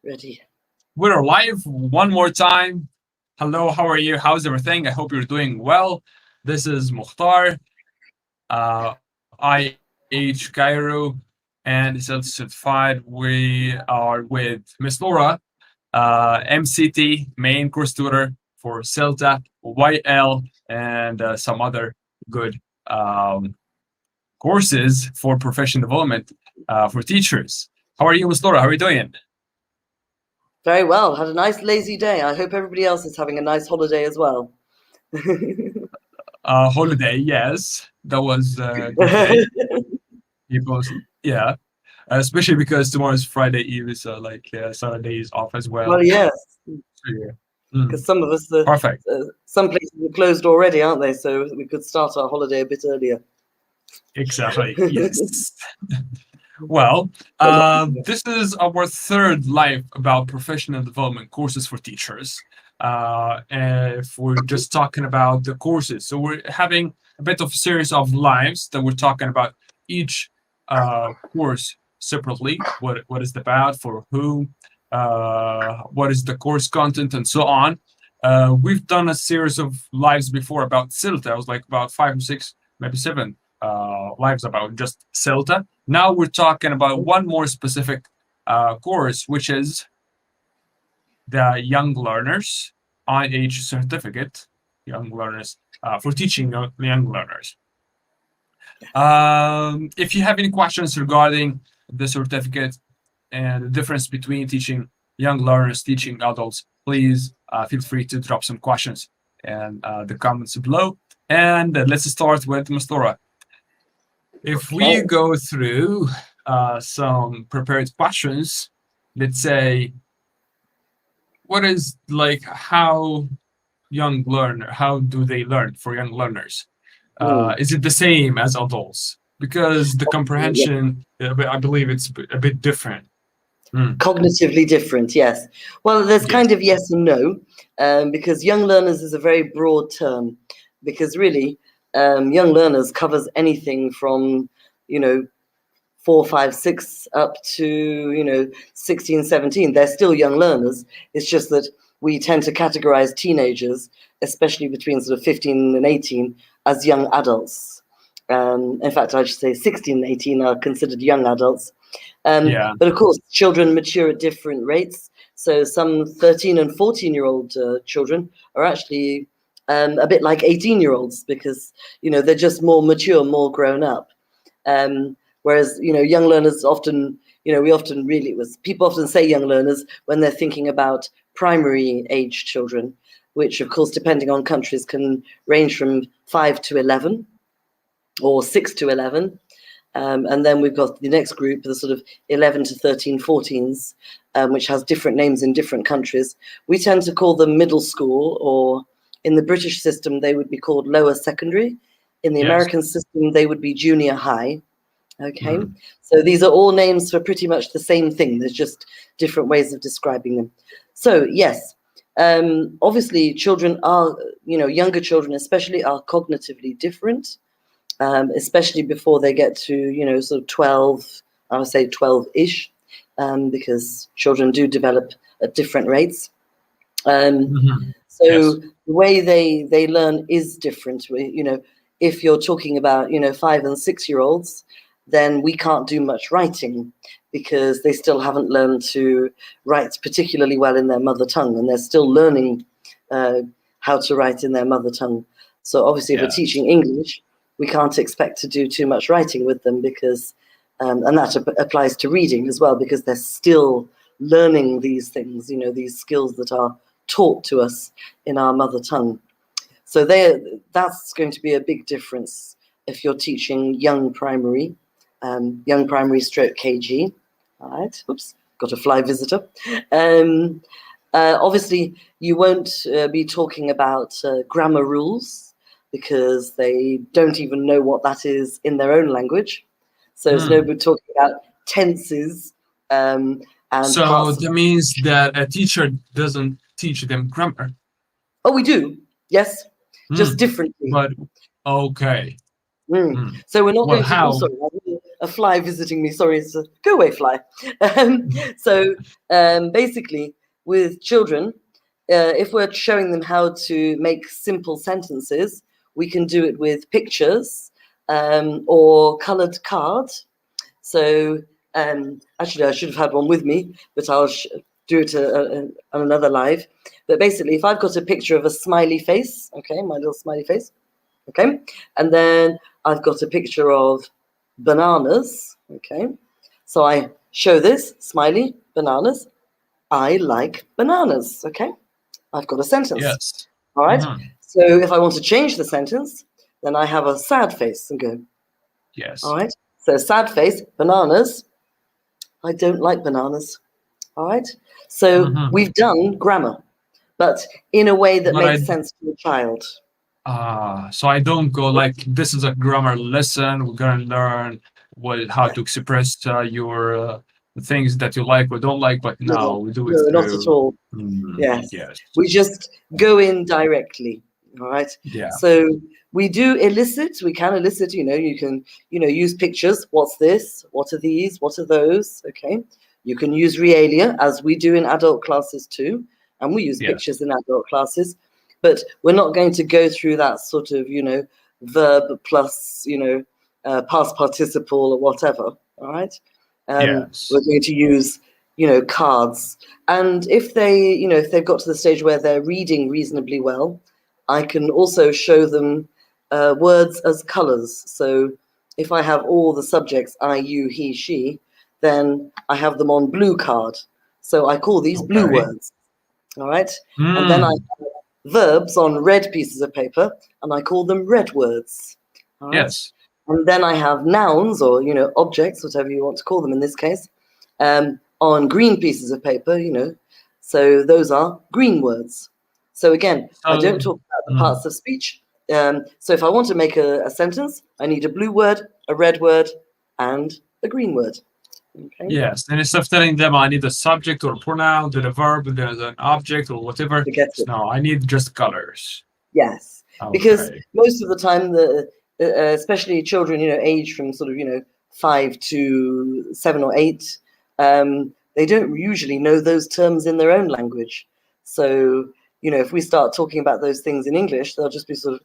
Ready. We're live one more time. Hello, how are you? How's everything? I hope you're doing well. This is Mukhtar, IH Cairo, and CELTA certified. We are with Miss Laura, MCT, main course tutor for CELTA, YL, and some other good um, courses for professional development for teachers. How are you, Miss Laura? How are you doing? Very well. Had a nice lazy day. I hope everybody else is having a nice holiday as well. Holiday, yes, that was a good day. People, yeah, especially because tomorrow is Friday Eve, so Saturday is off as well. Well, yes, So, yeah. because some of us, Perfect. some places are closed already, aren't they? So we could start our holiday a bit earlier. Exactly. Yes. Well, this is our third live about professional development courses for teachers. If we're just talking about the courses, so we're having a bit of a series of lives that we're talking about each course separately. What is it about, for who, what is the course content, and so on. We've done a series of lives before about CELTA. It was like about 5 or 6, maybe 7 lives about just CELTA. Now we're talking about one more specific course, which is the Young Learners IH certificate, Young Learners for teaching young learners. If you have any questions regarding the certificate and the difference between teaching young learners, teaching adults, please feel free to drop some questions in the comments below. And let's start with Ms. Laura. If we go through some prepared questions, let's say, what is like how do they learn for young learners? Is it the same as adults? Because the comprehension, I believe it's a bit different. Cognitively different, yes. Well, there's kind of yes and no, because young learners is a very broad term, because really, young learners covers anything from, 4, 5, 6 up to 16, 17. They're still young learners. It's just that we tend to categorize teenagers, especially between sort of 15 and 18, as young adults. In fact, I should say 16 and 18 are considered young adults. But of course, children mature at different rates. So some 13 and 14-year-old children are actually a bit like 18-year-olds because, they're just more mature, more grown up. Whereas, young learners often, people often say young learners when they're thinking about primary age children, which of course, depending on countries, can range from 5 to 11 or 6 to 11. And then we've got the next group, the sort of 11 to 13, 14s, which has different names in different countries. We tend to call them middle school, or in the British system, they would be called lower secondary. In the American system, they would be junior high. Okay, so these are all names for pretty much the same thing. There's just different ways of describing them. So yes, obviously children are, younger children especially are cognitively different, especially before they get to, sort of 12, I would say 12-ish, because children do develop at different rates. So the way they learn is different. If you're talking about, 5 and 6-year-olds, then we can't do much writing because they still haven't learned to write particularly well in their mother tongue, and they're still learning how to write in their mother tongue. So obviously, if we're teaching English, we can't expect to do too much writing with them because, and that applies to reading as well, because they're still learning these things, these skills that are taught to us in our mother tongue. So that's going to be a big difference if you're teaching young primary stroke KG. All right, oops, got a fly visitor. Obviously, you won't be talking about grammar rules because they don't even know what that is in their own language. So it's no good talking about tenses. And so that means that a teacher doesn't teach them grammar. Oh, we do. Yes, just differently. But okay. So we're not going to. How? Sorry, a fly visiting me. Sorry, it's a go away fly. So basically, with children, if we're showing them how to make simple sentences, we can do it with pictures or colored cards. So actually, I should have had one with me, but I'll do it on another live. But basically, if I've got a picture of a smiley face, okay, my little smiley face, okay, and then I've got a picture of bananas, okay, so I show this, smiley, bananas, I like bananas, okay, I've got a sentence, Yes. all right? Mhm. So if I want to change the sentence, then I have a sad face and go, Yes. all right, so sad face, bananas, I don't like bananas, all right? So Mhm. we've done grammar, but in a way that But makes sense to a child. so I don't go like, this is a grammar lesson. We're gonna learn how to express your things that you like or don't like. But no, No, we do it no, not at through. all. Yes, Yes. we just go in directly. All right. Yeah. So we do elicit. We can elicit. You can use pictures. What's this? What are these? What are those? Okay. You can use realia, as we do in adult classes too, and we use Yes. pictures in adult classes. But we're not going to go through that sort of verb plus past participle or whatever. All right. Yes. We're going to use cards. And if they've got to the stage where they're reading reasonably well, I can also show them words as colors. So if I have all the subjects, I, you, he, she, then I have them on blue card. So I call these blue Okay. words. All right. And then I Mm. have verbs on red pieces of paper, and I call them red words. All right. Yes. And then I have nouns or objects, whatever you want to call them in this case, on green pieces of paper, so those are green words. So again, I don't So. talk about the Mm. parts of speech. So if I want to make a sentence, I need a blue word, a red word, and a green word. Okay, Yes, and instead of telling them I need a subject or a pronoun, then a verb, then an object or whatever, forget it. no, I need just colors. Yes, because Okay. most of the time, especially children, age from sort of 5 to 7 or 8, they don't usually know those terms in their own language. So if we start talking about those things in English, they'll just be sort of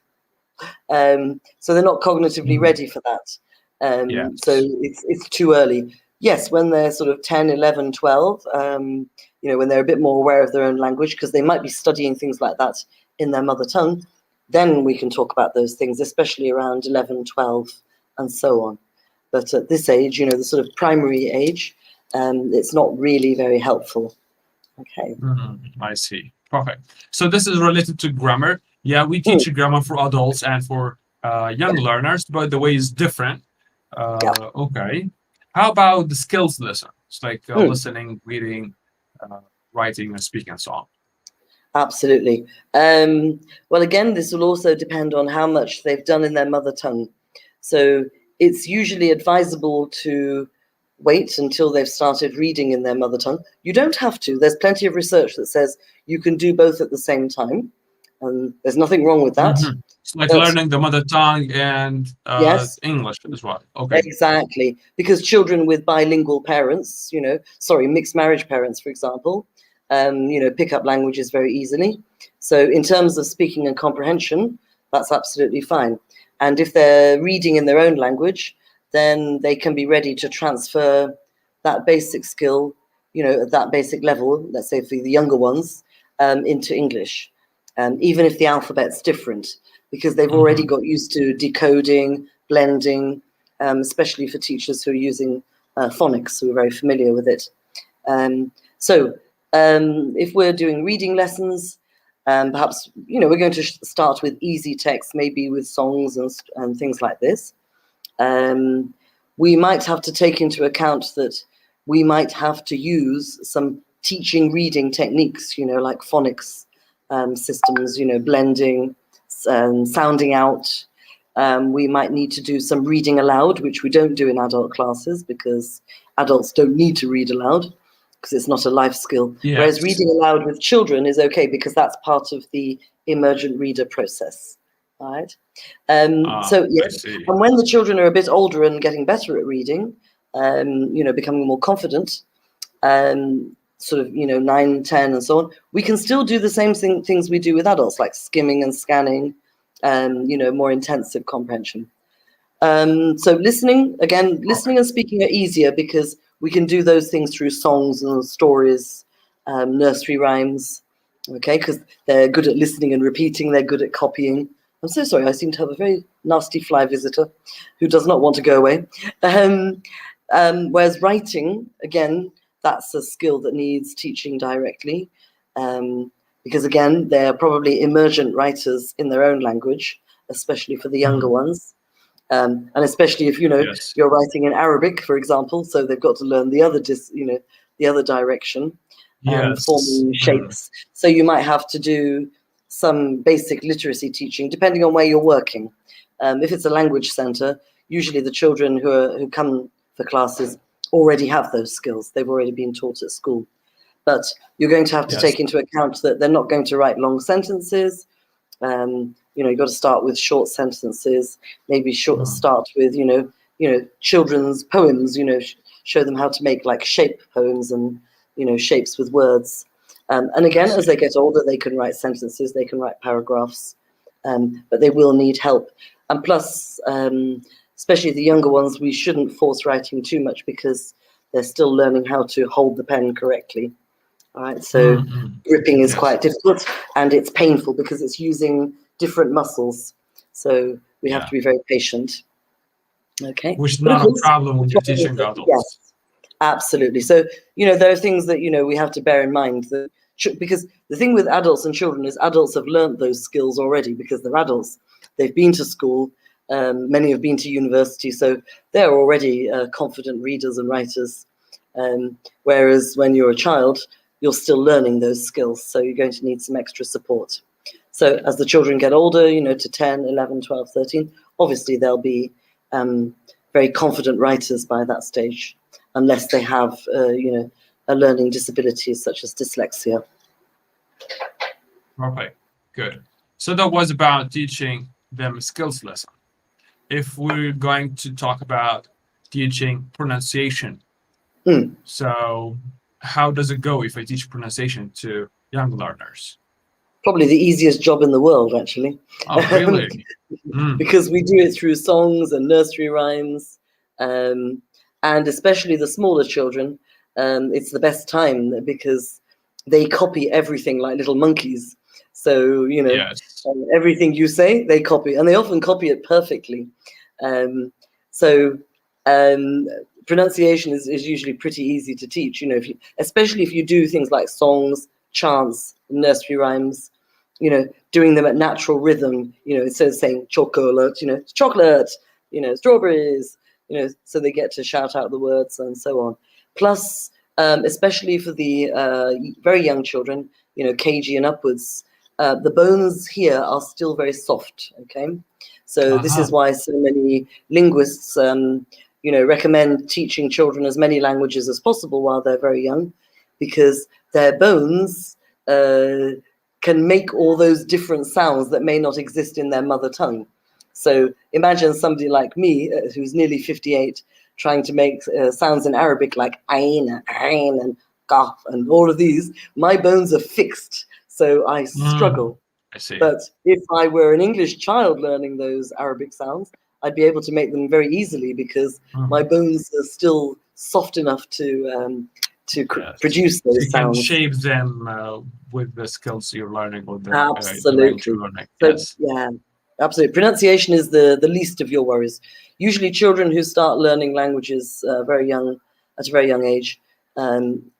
so they're not cognitively Mhm. ready for that. So Yes. it's too early. Yes, when they're sort of 10, 11, 12, when they're a bit more aware of their own language, because they might be studying things like that in their mother tongue, then we can talk about those things, especially around 11, 12, and so on. But at this age, the sort of primary age, it's not really very helpful. Okay. I see. Perfect. So this is related to grammar. Yeah, we Mm, teach grammar for adults and for young yeah, learners, but the way is different. yeah. Okay. How about the skills lessons, like Mm. listening, reading, uh, writing, and speaking, and so on? Absolutely. Well, again, this will also depend on how much they've done in their mother tongue. So it's usually advisable to wait until they've started reading in their mother tongue. You don't have to. There's plenty of research that says you can do both at the same time, and there's nothing wrong with that. It's like But learning the mother tongue and yes, English as well. Okay. exactly, because children with bilingual parents, mixed marriage parents, for example, pick up languages very easily. So in terms of speaking and comprehension, that's absolutely fine. And if they're reading in their own language, then they can be ready to transfer that basic skill, at that basic level, let's say for the younger ones, into English, even if the alphabet's different, because they've already Mhm. got used to decoding, blending, especially for teachers who are using phonics, who are very familiar with it. So if we're doing reading lessons, perhaps we're going to start with easy text, maybe with songs and things like this. We might have to take into account that we might have to use some teaching reading techniques, like phonics systems, blending, sounding out. We might need to do some reading aloud, which we don't do in adult classes because adults don't need to read aloud because it's not a life skill. Whereas Yes. reading aloud with children is okay because that's part of the emergent reader process. All right. Ah, So I yes, see. and when the children are a bit older and getting better at reading, becoming more confident, sort of 9, 10, and so on, we can still do the same things we do with adults, like skimming and scanning, more intensive comprehension. So listening Okay. and speaking are easier because we can do those things through songs and stories, nursery rhymes, okay, because they're good at listening and repeating, they're good at copying. I'm so sorry, I seem to have a very nasty fly visitor who does not want to go away. Um, Whereas writing, again, that's a skill that needs teaching directly, because again, they're probably emergent writers in their own language, especially for the younger Mhm. ones. And especially if Yes. you're writing in Arabic, for example, so they've got to learn the other direction and Yes. forming shapes. So you might have to do some basic literacy teaching, depending on where you're working. If it's a language center, usually the children who come for classes already have those skills. They've already been taught at school. But you're going to have to Yes. take into account that they're not going to write long sentences. You've got to start with short sentences, maybe Mm, start with, children's poems, show them how to make like shape poems and, shapes with words. And I again, as see. they get older, they can write sentences, they can write paragraphs, but they will need help. And plus, especially the younger ones, we shouldn't force writing too much because they're still learning how to hold the pen correctly. All right, so Mm, mm. gripping is Yes. quite difficult and it's painful because it's using different muscles. So we have Yeah. to be very patient. Okay, Which is but of not a course, problem the when you're problem is teaching that, yes, adults. absolutely. So there are things that we have to bear in mind that because the thing with adults and children is adults have learned those skills already because they're adults. They've been to school. Many have been to university, so they're already confident readers and writers. Whereas when you're a child, you're still learning those skills, so you're going to need some extra support. So as the children get older, to 10, 11, 12, 13, obviously they'll be very confident writers by that stage, unless they have, a learning disability such as dyslexia. Okay. Good. So that was about teaching them a skills lesson. If we're going to talk about teaching pronunciation, Hmm. so how does it go if I teach pronunciation to young learners? Probably the easiest job in the world, actually. Oh, really? Mm. Because we do it through songs and nursery rhymes, um, and especially the smaller children. It's the best time because they copy everything like little monkeys. So Yes. everything you say, they copy, and they often copy it perfectly. Um, so um, pronunciation is usually pretty easy to teach. Especially if you do things like songs, chants, nursery rhymes. Doing them at natural rhythm, instead of saying chocolate, it's chocolate, strawberries, so they get to shout out the words and so on. Plus, especially for the very young children, KG and upwards, the bones here are still very soft, okay? So this Uh-huh. is why so many linguists, recommend teaching children as many languages as possible while they're very young, because their bones can make all those different sounds that may not exist in their mother tongue. So imagine somebody like me, who's nearly 58, trying to make sounds in Arabic like ayn, and qaf, and all of these. My bones are fixed, so I Mm. struggle. I see. But if I were an English child learning those Arabic sounds, I'd be able to make them very easily because my Mm. bones are still soft enough to Yes. produce So those you can sounds. shape them with the skills you're learning or the language you're Absolutely. learning. So Yes. yeah, absolutely. Pronunciation is the least of your worries. Usually, children who start learning languages at a very young age,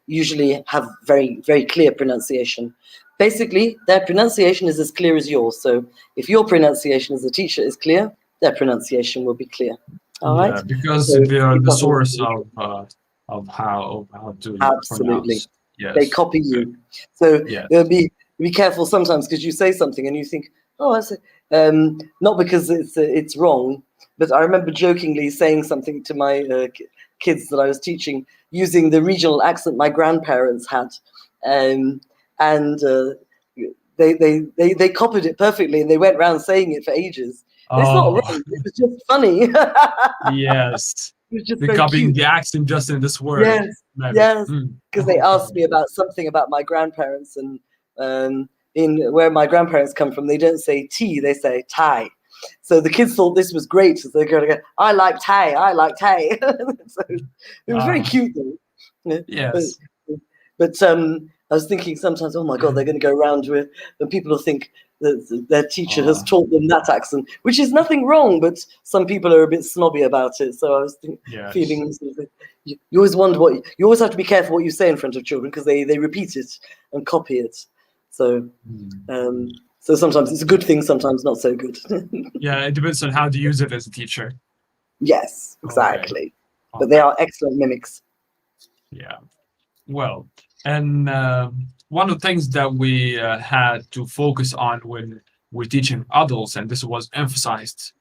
usually have very very clear pronunciation. Basically, their pronunciation is as clear as yours. So if your pronunciation as a teacher is clear, their pronunciation will be clear. All right. Yeah, because So they are it the doesn't source really. of how to Absolutely. pronounce. They Yes. copy Good. you. So Yes. be careful sometimes because you say something and you think, oh, I say, not because it's wrong, but I remember jokingly saying something to my kids that I was teaching using the regional accent my grandparents had, um, and they copied it perfectly, and they went around saying it for ages. But it's not Oh, wrong. It was just funny. yes. It was just They're very copying cute. the accent just in this word, Yes, maybe. yes. Because they asked me about something about my grandparents, and in where my grandparents come from, they don't say tea, they say Thai. So the kids thought this was great. So they're going to go, I like Thai, I like Thai. So it was very Ah, cute, though. Yeah, But, yes. I was thinking sometimes, oh my God, they're going to go around with, and people will think that their teacher has Ah, taught them that accent, which is nothing wrong, but some people are a bit snobby about it. So I was yes. feeling sort of, you always wonder you always have to be careful what you say in front of children, because they repeat it and copy it. So Hmm. so sometimes it's a good thing, sometimes not so good. Yeah, it depends on how to use it as a teacher. Yes, Okay. exactly. But they Okay. are excellent mimics. Yeah. Well, and one of the things that we had to focus on when we're teaching adults, and this was emphasized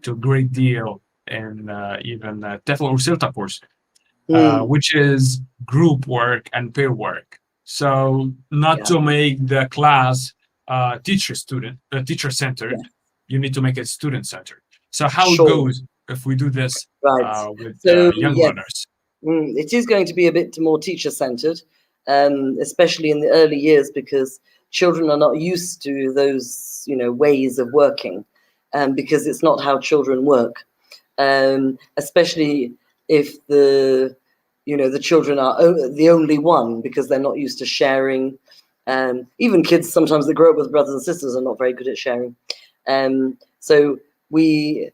to a great deal in even TEFL or CELTA course, Mm, which is group work and peer work. So not yeah, to make the class teacher yeah, centered, you need to make it student centered. So how it sure. goes if we do this Right. with So young yes, learners? it is going to be a bit more teacher-centered, especially in the early years, because children are not used to those, ways of working, because it's not how children work. Especially if the children are the only one, because they're not used to sharing. Even kids sometimes that grow up with brothers and sisters are not very good at sharing. So we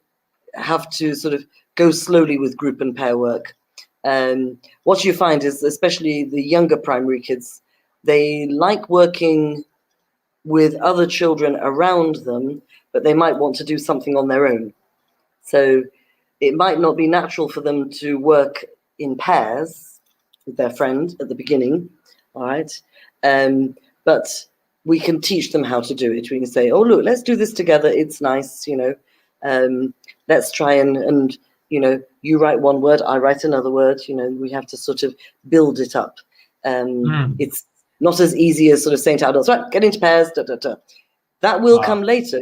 have to sort of go slowly with group and pair work. What you find is, especially the younger primary kids, they like working with other children around them, but they might want to do something on their own. So it might not be natural for them to work in pairs with their friend at the beginning, all right? But we can teach them how to do it. We can say, oh, look, let's do this together. It's nice, let's try and you write one word, I write another word. We have to sort of build it up. Hmm. It's not as easy as sort of saying to adults, right, get into pairs, da, da, da. That will Uh, come later,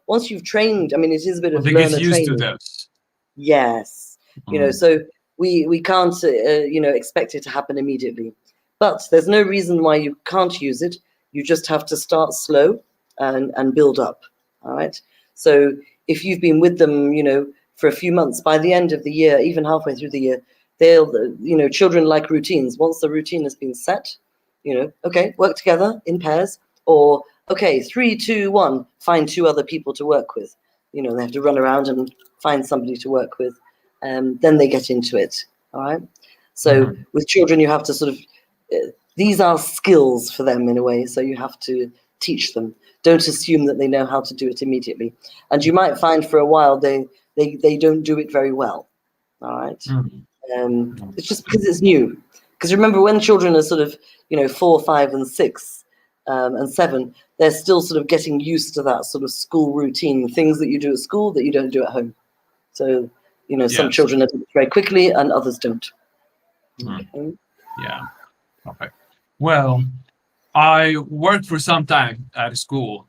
once you've trained. I mean, it is a bit well, of they get learner used to training. this. Yes, Mm. so we can't expect it to happen immediately, but there's no reason why you can't use it. You just have to start slow and build up. All right. So if you've been with them, for a few months, by the end of the year, even halfway through the year, they'll, children like routines. Once the routine has been set, okay, work together in pairs, or okay, 3, 2, 1, find 2 other people to work with. They have to run around and find somebody to work with. Then they get into it. All right. So Mhm. with children, you have to sort of, these are skills for them in a way. So you have to teach them. Don't assume that they know how to do it immediately. And you might find for a while they don't do it very well. All right. Mhm. It's just because it's new. Because remember, when children are sort of, 4, 5, and 6, and 7, they're still sort of getting used to that sort of school routine, things that you do at school that you don't do at home. So, some Yes. children adapt very quickly and others don't. Mm. Okay. Yeah. Okay. Well, I worked for some time at a school,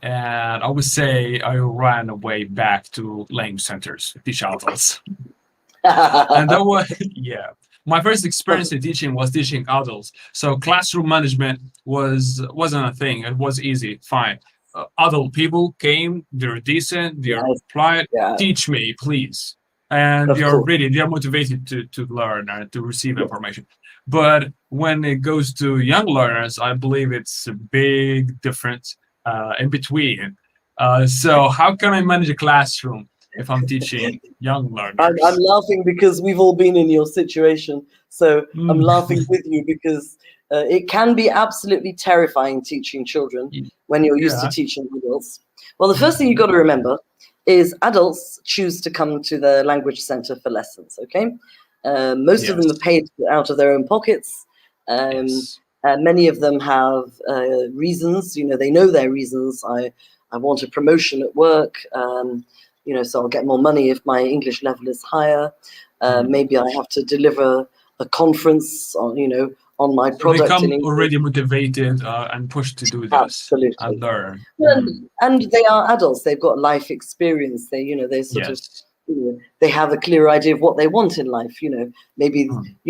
and I would say I ran away back to language centers, teach adults. And that was, yeah. My first experience in teaching was teaching adults. So classroom management wasn't a thing. It was easy, fine. Adult people came, they're decent, they're Yes, polite. yeah, Teach me, please. And of course. they are motivated to learn and to receive Yes. information. But when it goes to young learners, I believe it's a big difference in between. So how can I manage a classroom if I'm teaching young I'm learners? laughing because we've all been in your situation. So I'm Mm. laughing with you because it can be absolutely terrifying teaching children when you're used to Yeah. teaching adults. Well, the first thing you've Mhm. got to remember is adults choose to come to the language center for lessons, okay? Most of them are Yes. paid out of their own pockets. Um, Yes. Many of them have reasons, they know their reasons. I want a promotion at work. So I'll get more money if my English level is higher. Mm. Maybe I have to deliver a conference on, on my So they product in come English. already motivated and pushed to do this and Absolutely. learn. And they are adults. They've got life experience. They, they sort of, Yes. they have a clear idea of what they want in life. Maybe,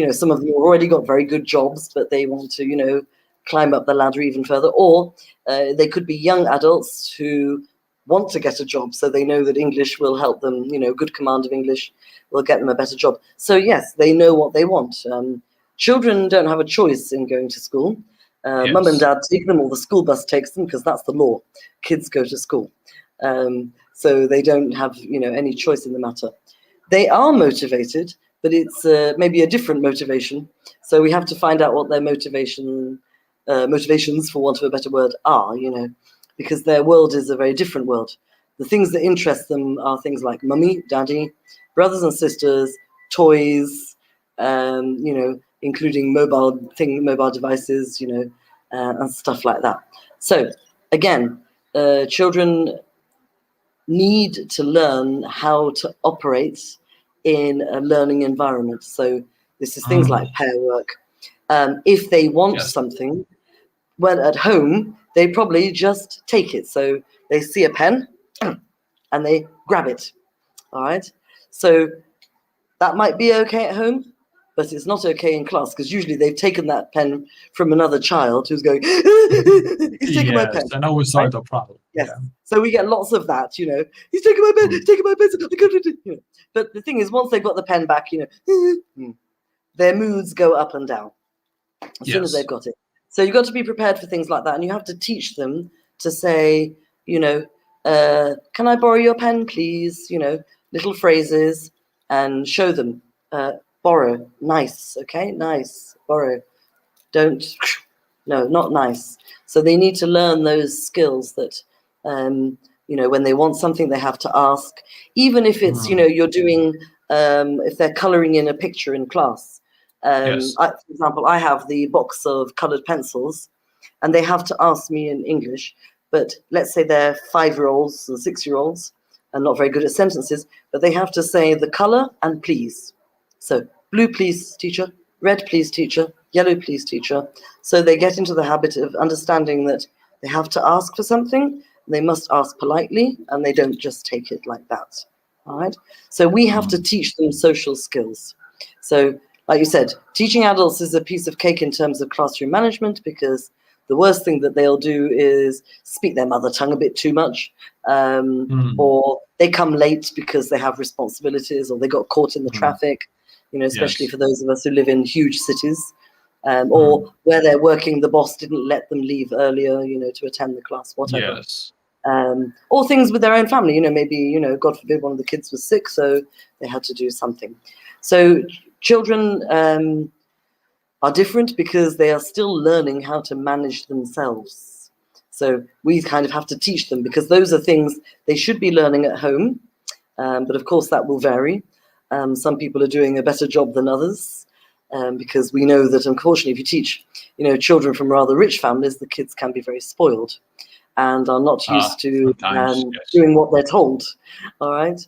some of them have already got very good jobs, but they want to, climb up the ladder even further. Or they could be young adults who want to get a job, so they know that English will help them. Good command of English will get them a better job. So yes, they know what they want. Children don't have a choice in going to school. Mum and dad take them, or the school bus takes them, because that's the law. Kids go to school. So they don't have, any choice in the matter. They are motivated, but it's maybe a different motivation. So we have to find out what their motivations, for want of a better word, are, because their world is a very different world. The things that interest them are things like mummy, daddy, brothers and sisters, toys, including mobile devices, and stuff like that. So again, children need to learn how to operate in a learning environment. So this is things like pair work. If they want something, well, at home, they probably just take it. So they see a pen and they grab it. All right. So that might be okay at home, but it's not okay in class, because usually they've taken that pen from another child who's going, he's taking my pen. And always solve the problem. Yes. Yeah. So we get lots of that, he's taking my pen, he's taking my pen. But the thing is, once they've got the pen back, their moods go up and down as soon as they've got it. So you've got to be prepared for things like that. And you have to teach them to say, can I borrow your pen, please? Little phrases, and show them, borrow, nice, okay, nice, borrow, don't, no, not nice. So they need to learn those skills that, when they want something, they have to ask, even if it's, you're doing, if they're coloring in a picture in class. For example, I have the box of colored pencils, and they have to ask me in English, but let's say they're 5-year-olds and 6-year-olds and not very good at sentences, but they have to say the color and please. So blue, please, teacher, red, please, teacher, yellow, please, teacher. So they get into the habit of understanding that they have to ask for something, they must ask politely, and they don't just take it like that. All right. So we have to teach them social skills. So, like you said, teaching adults is a piece of cake in terms of classroom management, because the worst thing that they'll do is speak their mother tongue a bit too much, or they come late because they have responsibilities, or they got caught in the traffic, especially for those of us who live in huge cities, or where they're working, the boss didn't let them leave earlier, to attend the class, whatever. Or things with their own family, maybe, God forbid, one of the kids was sick, so they had to do something. So children are different because they are still learning how to manage themselves. So we kind of have to teach them, because those are things they should be learning at home. But of course, that will vary. Some people are doing a better job than others, because we know that, unfortunately, if you teach, children from rather rich families, the kids can be very spoiled and are not used to doing what they're told. All right.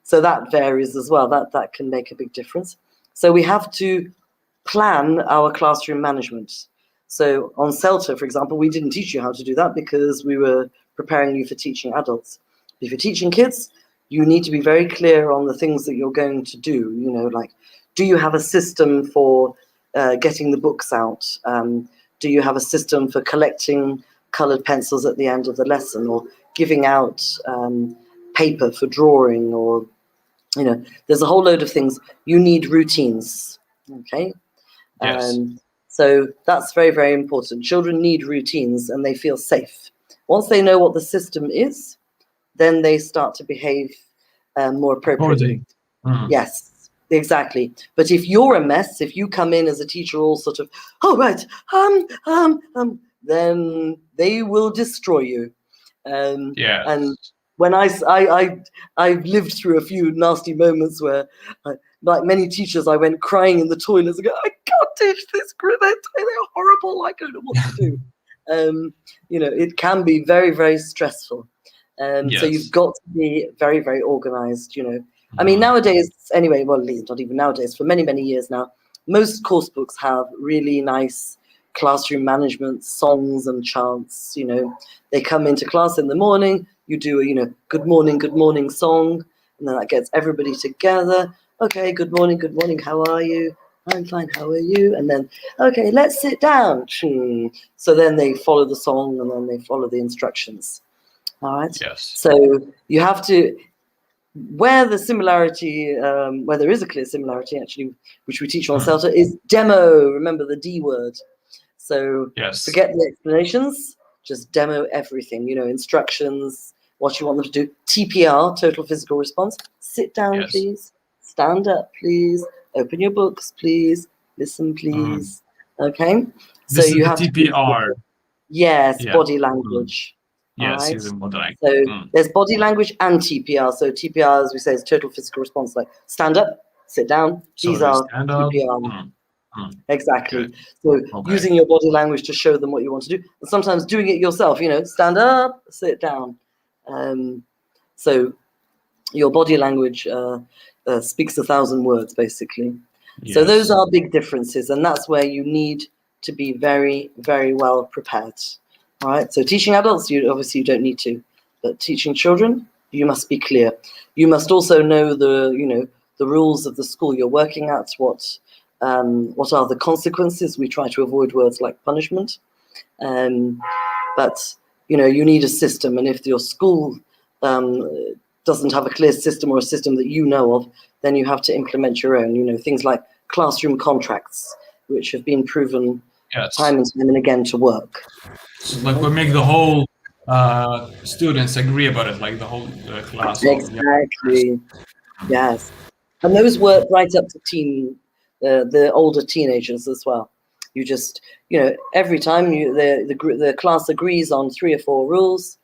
So that varies as well. That can make a big difference. So we have to plan our classroom management. So on CELTA, for example, we didn't teach you how to do that because we were preparing you for teaching adults. If you're teaching kids, you need to be very clear on the things that you're going to do. Like, do you have a system for getting the books out? Do you have a system for collecting colored pencils at the end of the lesson, or giving out paper for drawing, or, there's a whole load of things. You need routines, okay? So that's very, very important. Children need routines, and they feel safe. Once they know what the system is, then they start to behave more appropriately. Yes, exactly. But if you're a mess, if you come in as a teacher all sort of, oh, right, then they will destroy you. And when I've lived through a few nasty moments where, like many teachers, I went crying in the toilets and go, I can't teach this group, they're horrible, I don't know what to do. It can be very, very stressful. So you've got to be very, very organized, I mean, nowadays, anyway, well, not even nowadays, for many, many years now, most course books have really nice classroom management, songs and chants. They come into class in the morning, you do a, good morning song, and then that gets everybody together. Okay, good morning, how are you? I'm fine, how are you? And then, okay, let's sit down. So then they follow the song and then they follow the instructions. All right? Yes. So you have to, where the similarity, where there is a clear similarity, actually, which we teach on CELTA, is demo. Remember the D word. So forget the explanations, just demo everything, instructions, what you want them to do. TPR, total physical response. Sit down, please. Stand up, please. Open your books, please. Listen, please. Okay? So This you is have TPR. Yes, body language. Yes, right? using body language. So there's body language and TPR. So TPR, as we say, is total physical response, like stand up, sit down. These are TPR. Exactly. Good. So using your body language to show them what you want to do, and sometimes doing it yourself. Stand up, sit down. So your body language speaks 1,000 words, basically. So those are big differences, and that's where you need to be very, very well prepared. All right. So teaching adults, you don't need to, but teaching children, you must be clear. You must also know the rules of the school you're working at. What are the consequences? We try to avoid words like punishment, but you need a system, and if your school doesn't have a clear system or a system that you know of, then you have to implement your own. Things like classroom contracts, which have been proven time and time and again to work. So, like we make the whole students agree about it, like the whole class. Exactly. Yes, and those work right up to the older teenagers as well. You just every time the class agrees on 3 or 4 rules,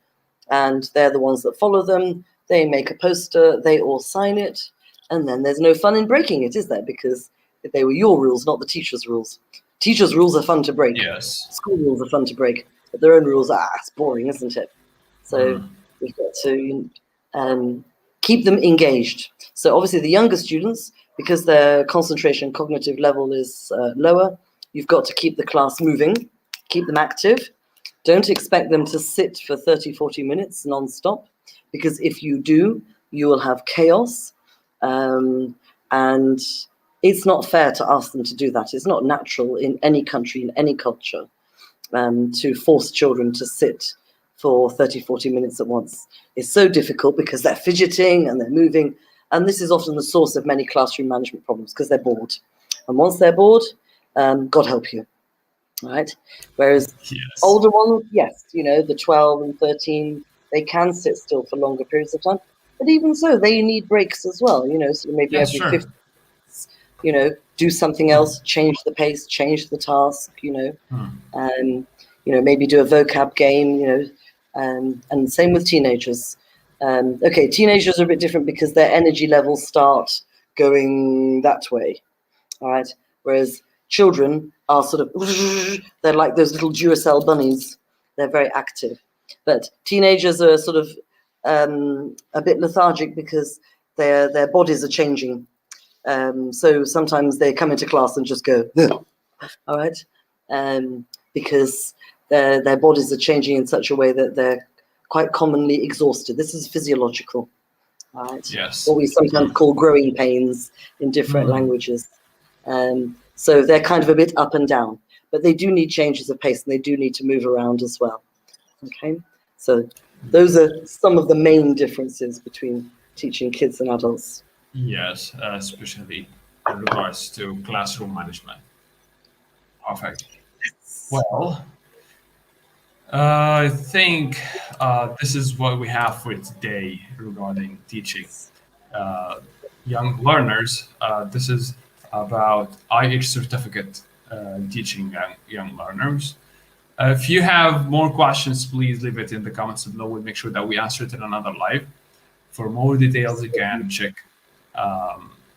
and they're the ones that follow them. They make a poster, they all sign it, and then there's no fun in breaking it, is there? Because they were your rules, not the teacher's rules. Teachers' rules are fun to break. Yes. School rules are fun to break, but their own rules it's boring, isn't it? So we've got to keep them engaged. So obviously the younger students, because their concentration cognitive level is lower, you've got to keep the class moving, keep them active. Don't expect them to sit for 30, 40 minutes non-stop, because if you do, you will have chaos. And it's not fair to ask them to do that. It's not natural in any country, in any culture, to force children to sit for 30, 40 minutes at once. It's so difficult because they're fidgeting and they're moving. And this is often the source of many classroom management problems, because they're bored. And once they're bored, God help you. Right? Whereas older ones, yes, the 12 and 13, they can sit still for longer periods of time. But even so, they need breaks as well, so maybe every 50 minutes, do something else, change the pace, change the task, and, maybe do a vocab game, and same with teenagers. Okay, teenagers are a bit different because their energy levels start going that way, all right? Whereas children are sort of, they're like those little Duracell bunnies. They're very active. But teenagers are sort of a bit lethargic because their bodies are changing. So sometimes they come into class and just go, all right? Because their bodies are changing in such a way that they're quite commonly exhausted. This is physiological, right? Yes. What we sometimes call growing pains in different languages. So they're kind of a bit up and down, but they do need changes of pace, and they do need to move around as well. Okay, so those are some of the main differences between teaching kids and adults. Yes, especially in regards to classroom management. Perfect. Well, I think this is what we have for today regarding teaching young learners. This is about IH certificate teaching young learners. If you have more questions, please leave it in the comments below. We'll make sure that we answer it in another live. For more details, you can check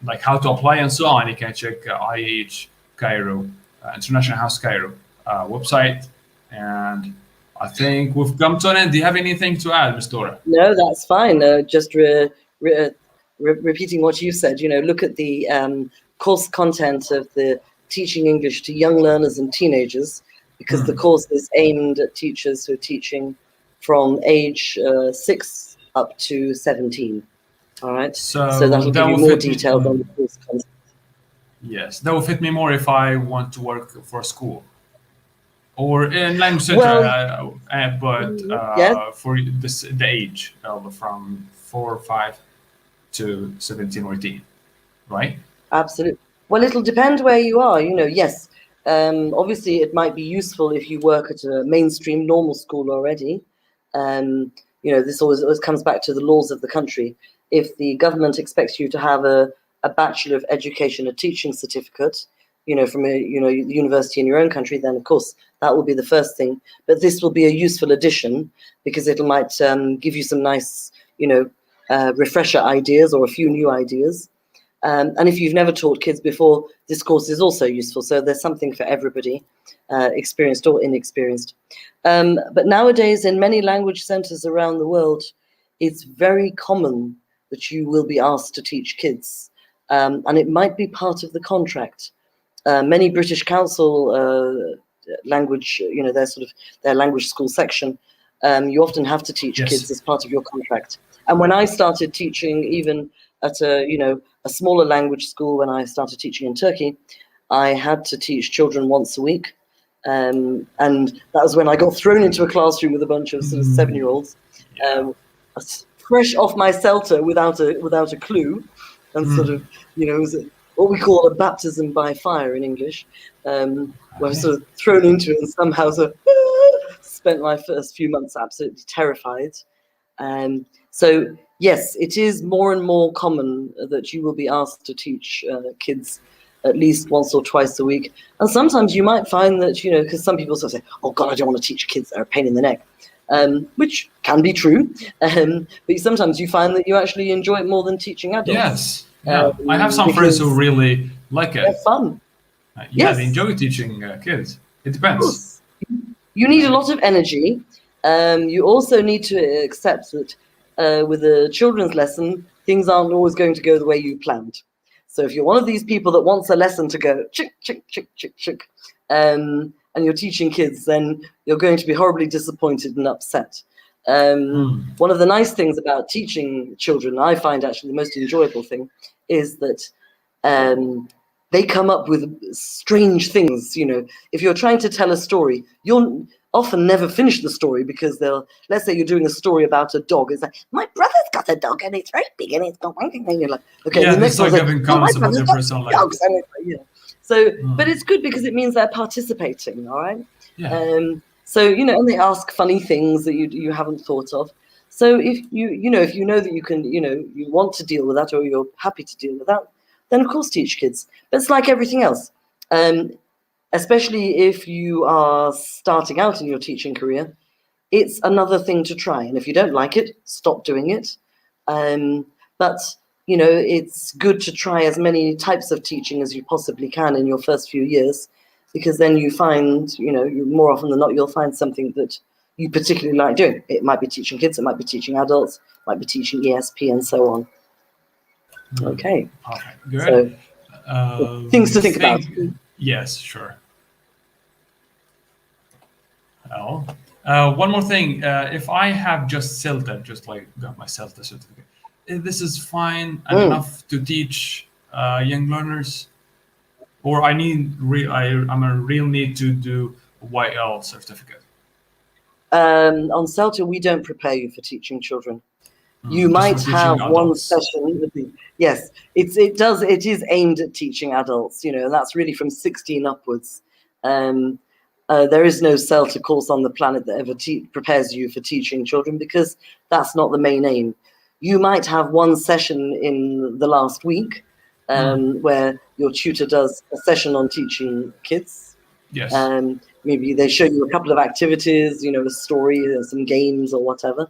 like how to apply and so on. You can check IH Cairo, International House Cairo website. And I think we've come to an end. Do you have anything to add, Ms. Dora? No, that's fine. Just repeating what you said, look at the course content of the Teaching English to Young Learners and Teenagers, because the course is aimed at teachers who are teaching from age 6 up to 17. All right. So that'll give you more details on the course content. Yes, that will fit me more if I want to work for a school or in language center, but for the age from 4 or 5 to 17 or 18, right? Absolutely. Well, it'll depend where you are. Yes. Obviously, it might be useful if you work at a mainstream normal school already. This always comes back to the laws of the country. If the government expects you to have a Bachelor of Education, a teaching certificate, from a university in your own country, then of course that will be the first thing. But this will be a useful addition because it might give you some nice, refresher ideas or a few new ideas. And if you've never taught kids before, this course is also useful. So there's something for everybody, experienced or inexperienced. But nowadays, in many language centers around the world, it's very common that you will be asked to teach kids. And it might be part of the contract. Many British Council language, their language school section, you often have to teach kids as part of your contract. And when I started teaching, even at a smaller language school, when I started teaching in Turkey, I had to teach children once a week. And that was when I got thrown into a classroom with a bunch of sort of 7-year-olds, fresh off my CELTA without a clue, and sort of, it was what we call a baptism by fire in English, where I was sort of thrown into it and somehow spent my first few months absolutely terrified. So yes, it is more and more common that you will be asked to teach kids at least once or twice a week. And sometimes you might find that, because some people sort of say, oh God, I don't want to teach kids, they're a pain in the neck, which can be true. But sometimes you find that you actually enjoy it more than teaching adults. Yes, yeah. I have some friends who really like it. They're fun. They enjoy teaching kids. It depends. You need a lot of energy. You also need to accept that with a children's lesson, things aren't always going to go the way you planned. So if you're one of these people that wants a lesson to go chick, chick, chick, chick, chick, and you're teaching kids, then you're going to be horribly disappointed and upset. One of the nice things about teaching children, I find actually the most enjoyable thing, is that they come up with strange things. If you're trying to tell a story, you'll often never finish the story because let's say you're doing a story about a dog. It's like, my brother's got a dog and it's very big and it's got one thing. And you're like, okay, the next one's like, my brother's got dogs. So, but it's good because it means they're participating, all right? Yeah. So, and they ask funny things that you haven't thought of. So if you know that you can, you want to deal with that or you're happy to deal with that, then of course teach kids. But it's like everything else. Especially if you are starting out in your teaching career, it's another thing to try. And if you don't like it, stop doing it. But, it's good to try as many types of teaching as you possibly can in your first few years, because then you find, more often than not, you'll find something that you particularly like doing. It might be teaching kids, it might be teaching adults, it might be teaching ESP and so on. Okay. Good. So, things to think about. Yes, sure. Well, one more thing. If I have just CELTA, just like got my CELTA certificate, this is fine and enough to teach young learners, or I'm a real need to do a YL certificate. On CELTA, we don't prepare you for teaching children. You might have one session. Yes, it is aimed at teaching adults, and that's really from 16 upwards. There is no CELTA course on the planet that ever prepares you for teaching children, because that's not the main aim. You might have one session in the last week where your tutor does a session on teaching kids. Yes. Maybe they show you a couple of activities, a story, some games or whatever.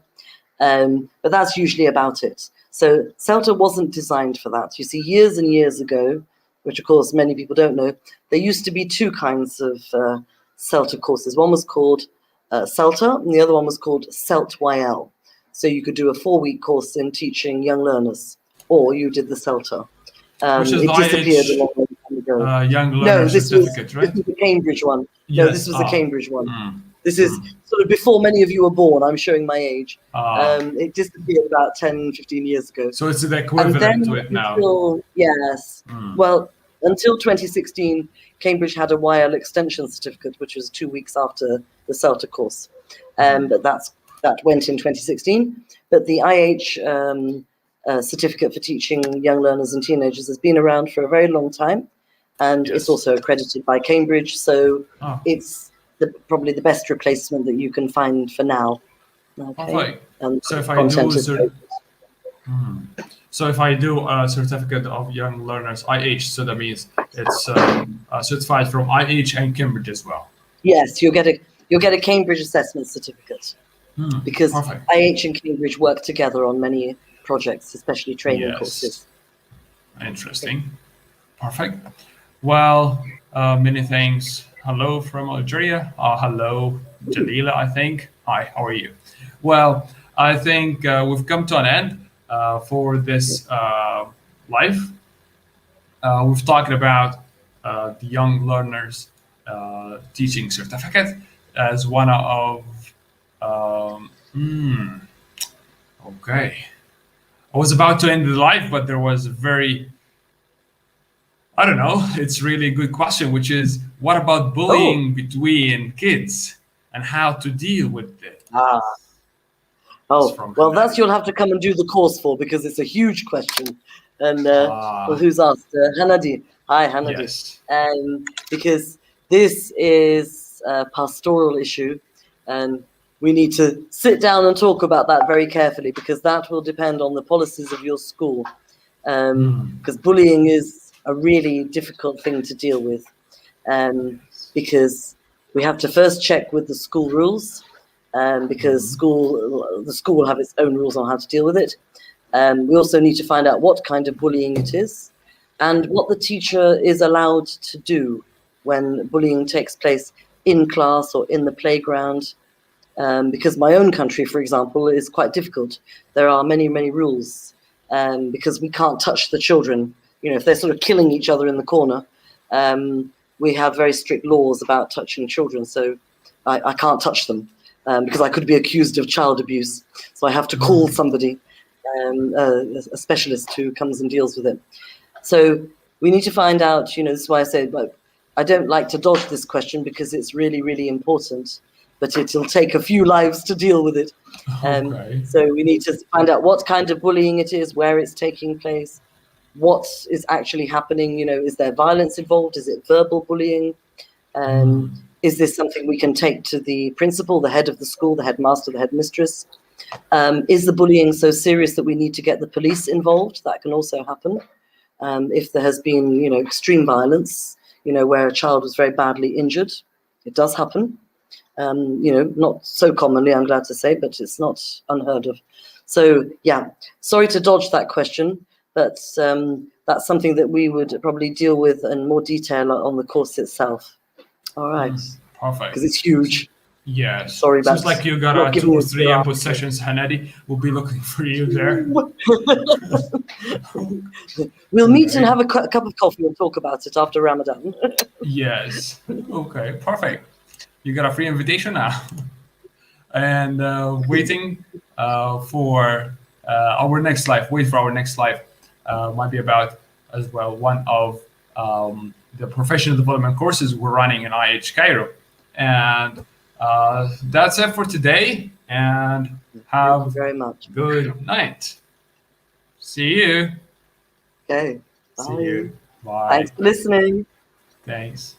But that's usually about it. So CELTA wasn't designed for that. You see, years and years ago, which of course many people don't know, there used to be two kinds of CELTA courses. One was called CELTA, and the other one was called CELT-YL. So you could do a 4-week course in teaching young learners. or you did the CELTA. Which is It the disappeared a IH long time ago. Young No, Learner Certificate, this right? was the Cambridge one. No, this Yes. was the Cambridge one. Mm, This is sort of before many of you were born. I'm showing my age. ah. It disappeared about 10, 15 years ago. So it's the And equivalent then to it now. until 2016, Cambridge had a YL extension certificate, which was 2 weeks after the CELTA course. But that went in 2016. But the IH certificate for teaching young learners and teenagers has been around for a very long time. And it's also accredited by Cambridge. So it's probably the best replacement that you can find for now. Okay. And so if I content do is great. So if I do a certificate of young learners IH, so that means it's certified from IH and Cambridge as well. Yes, you'll get a Cambridge assessment certificate because IH and Cambridge work together on many projects, especially training courses. Interesting. Perfect. Well, many thanks. Hello from Algeria. Hello, Jalila, I think. Hi, how are you? Well, I think we've come to an end for this live. We've talked about the young learners teaching certificate as one of okay. I was about to end the live, but there was a very, I don't know, it's really a good question, which is what about bullying between kids and how to deal with it? Well, that's you'll have to come and do the course for because it's a huge question. And well, who's asked? Hanadi. Hi, Hanadi. Yes. Because this is a pastoral issue, and we need to sit down and talk about that very carefully because that will depend on the policies of your school. Because bullying is a really difficult thing to deal with, because we have to first check with the school rules. Because the school will have its own rules on how to deal with it. We also need to find out what kind of bullying it is and what the teacher is allowed to do when bullying takes place in class or in the playground. Because my own country, for example, is quite difficult. There are many, many rules because we can't touch the children. You know, if they're sort of killing each other in the corner, we have very strict laws about touching children. So I can't touch them. Because I could be accused of child abuse. So I have to call somebody, a specialist who comes and deals with it. So we need to find out, this is why I say, I don't like to dodge this question because it's really, really important, but it'll take a few lives to deal with it. So we need to find out what kind of bullying it is, where it's taking place, what is actually happening, is there violence involved? Is it verbal bullying? Is this something we can take to the principal, the head of the school, the headmaster, the headmistress? Is the bullying so serious that we need to get the police involved? That can also happen. If there has been, extreme violence, where a child was very badly injured, it does happen. Not so commonly, I'm glad to say, but it's not unheard of. So, yeah, sorry to dodge that question, but that's something that we would probably deal with in more detail on the course itself. All right. Perfect. Because it's huge. Yes. Sorry about Seems like you got 2 or 3 input sessions, Hanadi. We'll be looking for you there. We'll meet and have a cup of coffee and talk about it after Ramadan. Yes. Okay, perfect. You got a free invitation now. And waiting for our next live. Wait for our next live. Might be about as well one of the professional development courses we're running in IH Cairo. And that's it for today. And have very much. Good night. See you. Okay. Bye. See you. Bye. Thanks for listening. Thanks.